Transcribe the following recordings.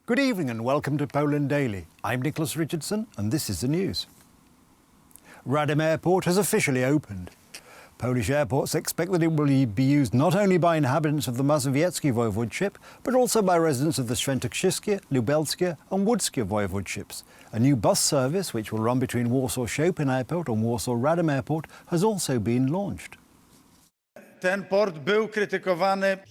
Good evening and welcome to Poland Daily. I'm Nicholas Richardson and this is the news. Radim Airport has officially opened. Polish airports expect that it will be used not only by inhabitants of the Mazowiecki voivodeship, but also by residents of the Świętokrzyskie, Lubelskie and Łódzkie voivodeships. A new bus service, which will run between Warsaw Chopin Airport and Warsaw Radim Airport, has also been launched.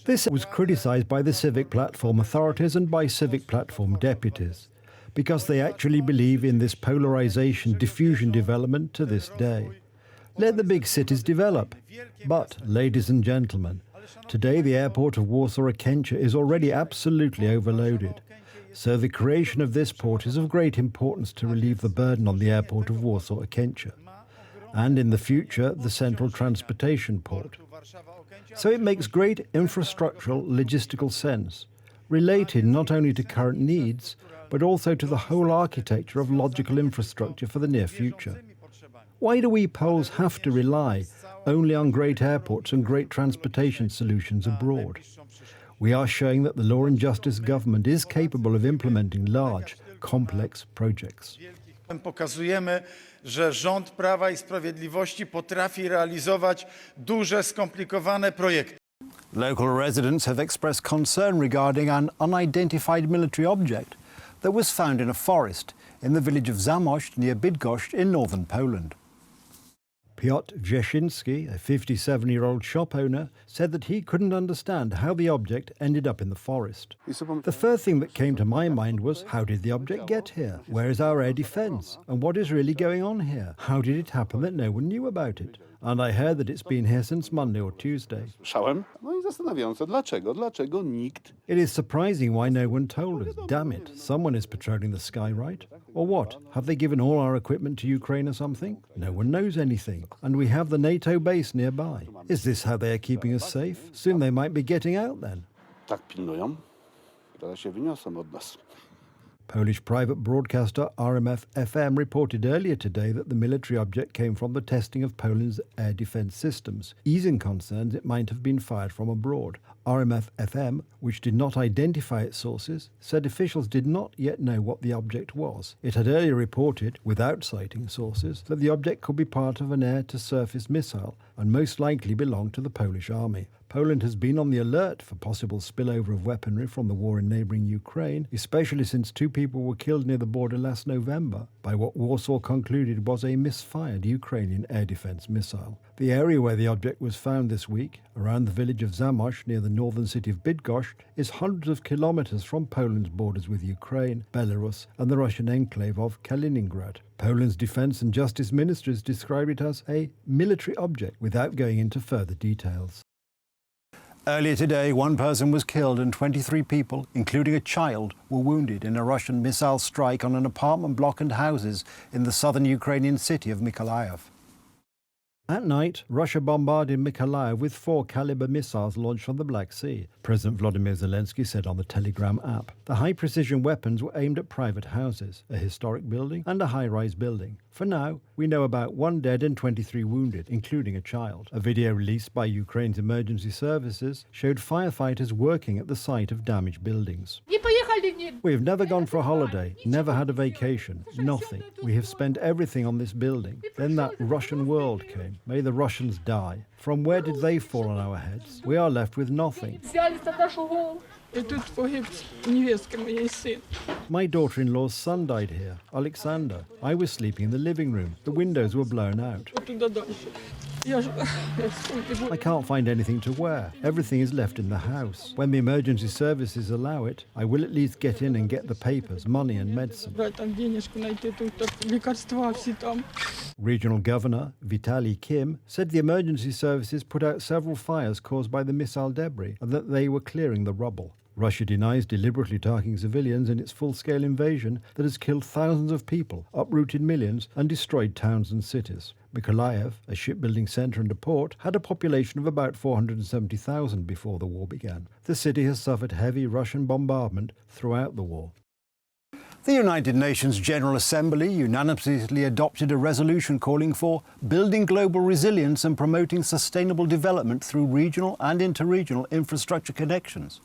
This was criticised by the civic platform authorities and by civic platform deputies, because they actually believe in this polarisation, diffusion development to this day. Let the big cities develop. But, ladies and gentlemen, today the airport of Warsaw-Okęcie is already absolutely overloaded. So the creation of this port is of great importance to relieve the burden on the airport of Warsaw-Okęcie. And in the future, the central transportation port. So it makes great infrastructural, logistical sense, related not only to current needs, but also to the whole architecture of logical infrastructure for the near future. Why do we Poles have to rely only on great airports and great transportation solutions abroad? We are showing that the Law and Justice government is capable of implementing large, complex projects. Pokazujemy, że rząd Prawa i Sprawiedliwości potrafi realizować duże, skomplikowane projekty. Local residents have expressed concern regarding an unidentified military object that was found in a forest in the village of Zamość near Bydgoszcz in northern Poland. Piotr Wrzesiński, a 57-year-old shop owner, said that he couldn't understand how the object ended up in the forest. The first thing that came to my mind was, how did the object get here? Where is our air defence? And what is really going on here? How did it happen that no one knew about it? And I heard that it's been here since Monday or Tuesday. Dlaczego nikt? It is surprising why no one told us. Damn it, someone is patrolling the sky, right? Or what? Have they given all our equipment to Ukraine or something? No one knows anything. And we have the NATO base nearby. Is this how they are keeping us safe? Soon they might be getting out then. Tak pilnują, teraz się wyniosą od nas. Polish private broadcaster RMF-FM reported earlier today that the military object came from the testing of Poland's air defence systems, easing concerns it might have been fired from abroad. RMF-FM, which did not identify its sources, said officials did not yet know what the object was. It had earlier reported, without citing sources, that the object could be part of an air-to-surface missile and most likely belonged to the Polish army. Poland has been on the alert for possible spillover of weaponry from the war in neighbouring Ukraine, especially since 2 people were killed near the border last November by what Warsaw concluded was a misfired Ukrainian air defence missile. The area where the object was found this week, around the village of Zamość near the northern city of Bydgoszcz, is hundreds of kilometres from Poland's borders with Ukraine, Belarus and the Russian enclave of Kaliningrad. Poland's Defence and Justice Ministries described it as a military object without going into further details. Earlier today, 1 person was killed and 23 people, including a child, were wounded in a Russian missile strike on an apartment block and houses in the southern Ukrainian city of Mykolaiv. At night, Russia bombarded Mykolaiv with 4-caliber missiles launched from the Black Sea, President Volodymyr Zelensky said on the Telegram app. The high-precision weapons were aimed at private houses, a historic building and a high-rise building. For now, we know about 1 dead and 23 wounded, including a child. A video released by Ukraine's emergency services showed firefighters working at the site of damaged buildings. We have never gone for a holiday, never had a vacation, nothing. We have spent everything on this building. Then that Russian world came. May the Russians die. From where did they fall on our heads? We are left with nothing. My daughter-in-law's son died here, Alexander. I was sleeping in the living room. The windows were blown out. I can't find anything to wear. Everything is left in the house. When the emergency services allow it, I will at least get in and get the papers, money and medicine. Regional Governor Vitaly Kim said the emergency services put out several fires caused by the missile debris and that they were clearing the rubble. Russia denies deliberately targeting civilians in its full-scale invasion that has killed thousands of people, uprooted millions and destroyed towns and cities. Mykolaiv, a shipbuilding centre and a port, had a population of about 470,000 before the war began. The city has suffered heavy Russian bombardment throughout the war. The United Nations General Assembly unanimously adopted a resolution calling for building global resilience and promoting sustainable development through regional and interregional infrastructure connections.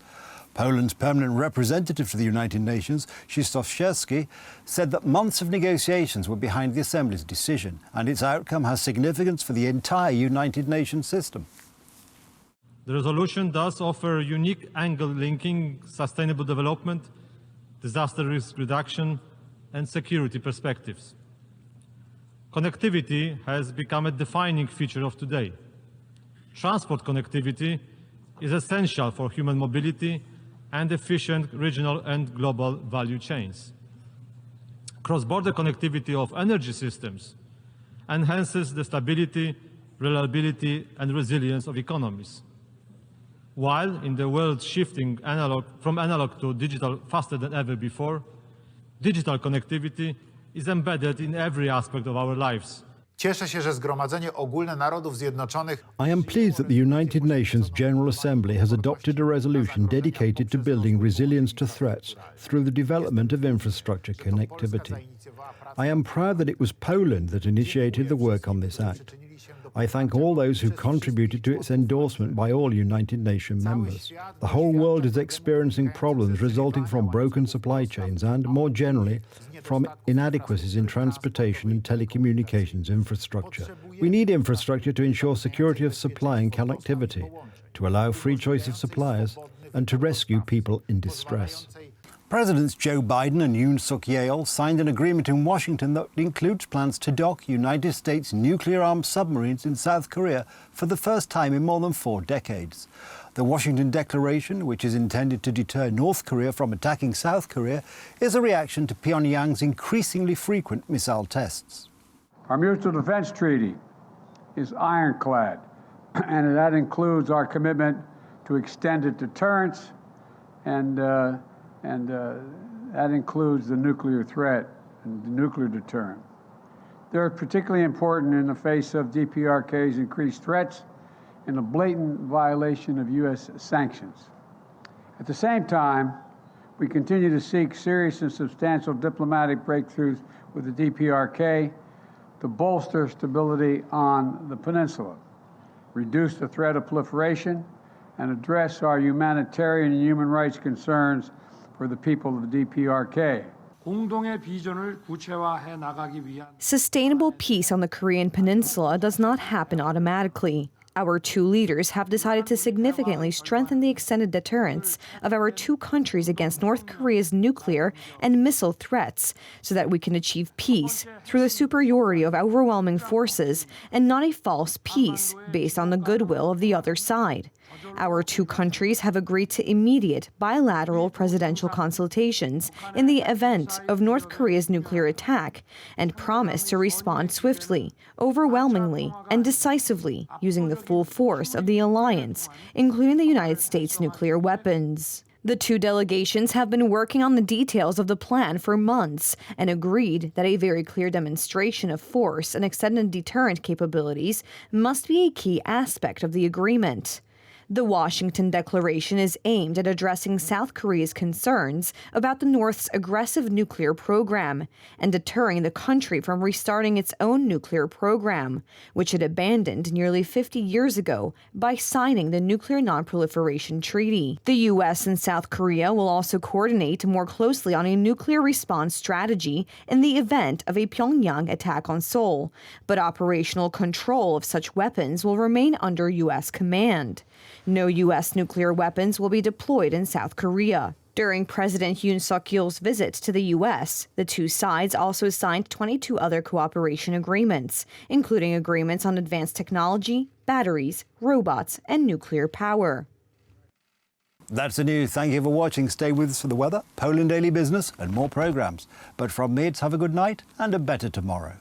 Poland's permanent representative to the United Nations, Krzysztof Sierski, said that months of negotiations were behind the Assembly's decision, and its outcome has significance for the entire United Nations system. The resolution does offer a unique angle linking sustainable development, disaster risk reduction, and security perspectives. Connectivity has become a defining feature of today. Transport connectivity is essential for human mobility and efficient regional and global value chains. Cross-border connectivity of energy systems enhances the stability, reliability, and resilience of economies. While in the world shifting from analog to digital faster than ever before, digital connectivity is embedded in every aspect of our lives. Cieszę się, że Zgromadzenie Ogólne Narodów Zjednoczonych I am pleased that the United Nations General Assembly has adopted a resolution dedicated to building resilience to threats through the development of infrastructure connectivity. I am proud that it was Poland that initiated the work on this act. I thank all those who contributed to its endorsement by all United Nations members. The whole world is experiencing problems resulting from broken supply chains and, more generally, from inadequacies in transportation and telecommunications infrastructure. We need infrastructure to ensure security of supply and connectivity, to allow free choice of suppliers, and to rescue people in distress. Presidents Joe Biden and Yoon Suk-yeol signed an agreement in Washington that includes plans to dock United States nuclear-armed submarines in South Korea for the first time in more than 4 decades. The Washington Declaration, which is intended to deter North Korea from attacking South Korea, is a reaction to Pyongyang's increasingly frequent missile tests. Our mutual defense treaty is ironclad, and that includes our commitment to extended deterrence and that includes the nuclear threat and the nuclear deterrent. They're particularly important in the face of DPRK's increased threats and a blatant violation of U.S. sanctions. At the same time, we continue to seek serious and substantial diplomatic breakthroughs with the DPRK to bolster stability on the peninsula, reduce the threat of proliferation, and address our humanitarian and human rights concerns for the people of the DPRK. Sustainable peace on the Korean peninsula does not happen automatically. Our two leaders have decided to significantly strengthen the extended deterrence of our two countries against North Korea's nuclear and missile threats so that we can achieve peace through the superiority of overwhelming forces and not a false peace based on the goodwill of the other side. Our two countries have agreed to immediate bilateral presidential consultations in the event of North Korea's nuclear attack and promise to respond swiftly, overwhelmingly, and decisively using the full force of the alliance, including the United States nuclear weapons. The two delegations have been working on the details of the plan for months and agreed that a very clear demonstration of force and extended deterrent capabilities must be a key aspect of the agreement. The Washington Declaration is aimed at addressing South Korea's concerns about the North's aggressive nuclear program and deterring the country from restarting its own nuclear program, which it abandoned nearly 50 years ago by signing the Nuclear Non-Proliferation Treaty. The U.S. and South Korea will also coordinate more closely on a nuclear response strategy in the event of a Pyongyang attack on Seoul, but operational control of such weapons will remain under U.S. command. No U.S. nuclear weapons will be deployed in South Korea. During President Yoon Suk-yeol's visit to the U.S., the two sides also signed 22 other cooperation agreements, including agreements on advanced technology, batteries, robots, and nuclear power. That's the news. Thank you for watching. Stay with us for the weather, Poland Daily Business, and more programmes. But from me, it's have a good night and a better tomorrow.